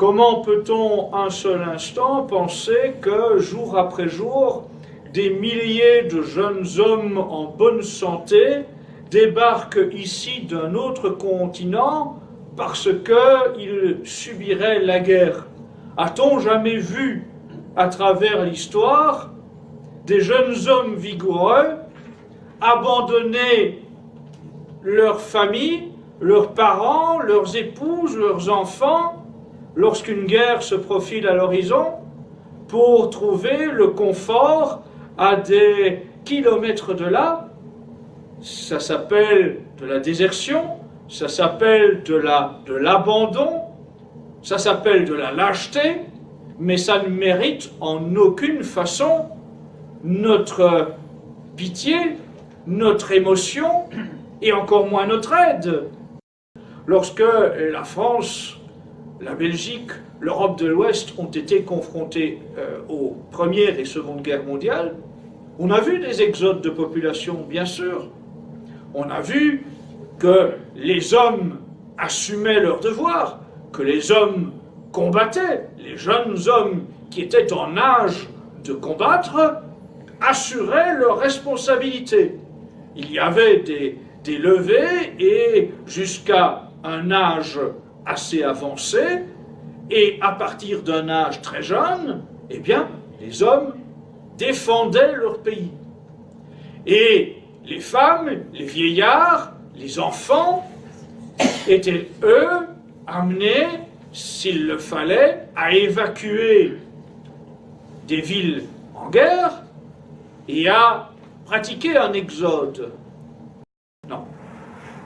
Comment peut-on un seul instant penser que jour après jour, des milliers de jeunes hommes en bonne santé débarquent ici d'un autre continent parce qu'ils subiraient la guerre? A-t-on jamais vu à travers l'histoire des jeunes hommes vigoureux abandonner leur famille, leurs parents, leurs épouses, leurs enfants, lorsqu'une guerre se profile à l'horizon, pour trouver le confort à des kilomètres de là? Ça s'appelle de la désertion, ça s'appelle de l'abandon, ça s'appelle de la lâcheté, mais ça ne mérite en aucune façon notre pitié, notre émotion, et encore moins notre aide. Lorsque la France, la Belgique, l'Europe de l'Ouest ont été confrontés aux Premières et Secondes Guerres mondiales, on a vu des exodes de population, bien sûr. On a vu que les hommes assumaient leurs devoirs, que les hommes combattaient, les jeunes hommes qui étaient en âge de combattre assuraient leurs responsabilités. Il y avait des levées et jusqu'à un âge assez avancé, et à partir d'un âge très jeune, eh bien, les hommes défendaient leur pays. Et les femmes, les vieillards, les enfants étaient, eux, amenés, s'il le fallait, à évacuer des villes en guerre et à pratiquer un exode. Non.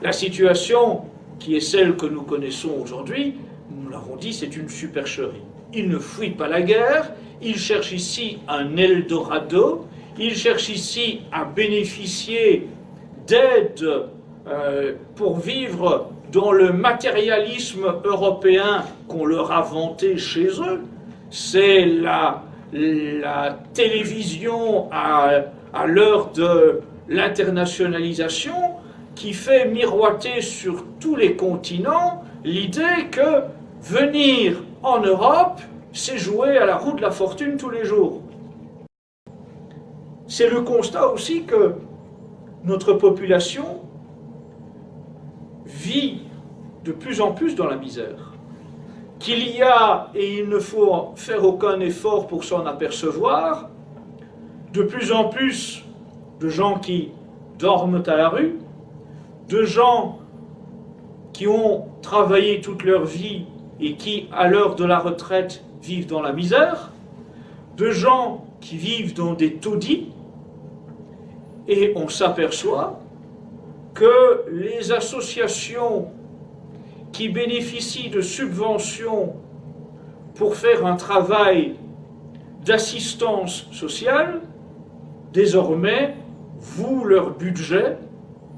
La situation qui est celle que nous connaissons aujourd'hui, nous l'avons dit, c'est une supercherie. Ils ne fuient pas la guerre, ils cherchent ici un Eldorado, ils cherchent ici à bénéficier d'aide pour vivre dans le matérialisme européen qu'on leur a vanté chez eux. C'est la télévision à l'heure de l'internationalisation qui fait miroiter sur tous les continents l'idée que venir en Europe, c'est jouer à la roue de la fortune tous les jours. C'est le constat aussi que notre population vit de plus en plus dans la misère. Qu'il y a, et il ne faut faire aucun effort pour s'en apercevoir, de plus en plus de gens qui dorment à la rue, de gens qui ont travaillé toute leur vie et qui, à l'heure de la retraite, vivent dans la misère, de gens qui vivent dans des taudis, et on s'aperçoit que les associations qui bénéficient de subventions pour faire un travail d'assistance sociale, désormais, vouent leur budget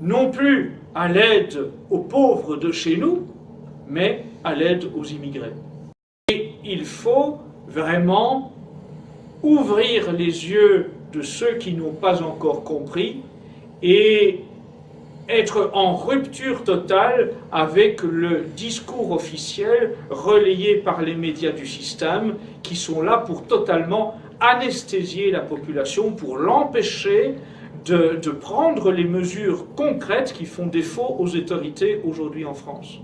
non plus à l'aide aux pauvres de chez nous, mais à l'aide aux immigrés. Et il faut vraiment ouvrir les yeux de ceux qui n'ont pas encore compris et être en rupture totale avec le discours officiel relayé par les médias du système qui sont là pour totalement anesthésier la population, pour l'empêcher de prendre les mesures concrètes qui font défaut aux autorités aujourd'hui en France.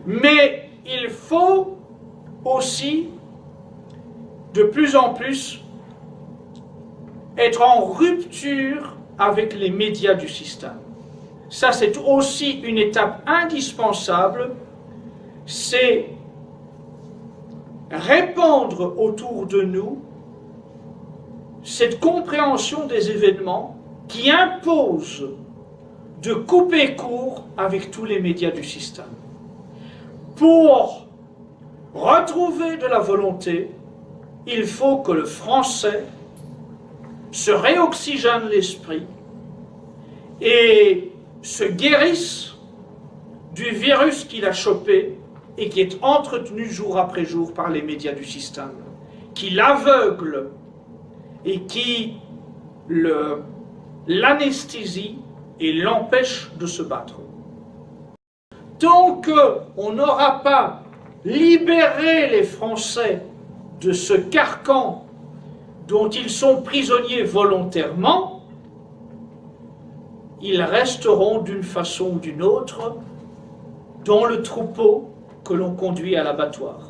Mais il faut aussi de plus en plus être en rupture avec les médias du système. Ça, c'est aussi une étape indispensable, c'est répandre autour de nous cette compréhension des événements qui impose de couper court avec tous les médias du système. Pour retrouver de la volonté, il faut que le français se réoxygène l'esprit et se guérisse du virus qu'il a chopé et qui est entretenu jour après jour par les médias du système, qui l'aveugle et qui l'anesthésie et l'empêche de se battre. Tant qu'on n'aura pas libérer les Français de ce carcan dont ils sont prisonniers volontairement, ils resteront d'une façon ou d'une autre dans le troupeau que l'on conduit à l'abattoir.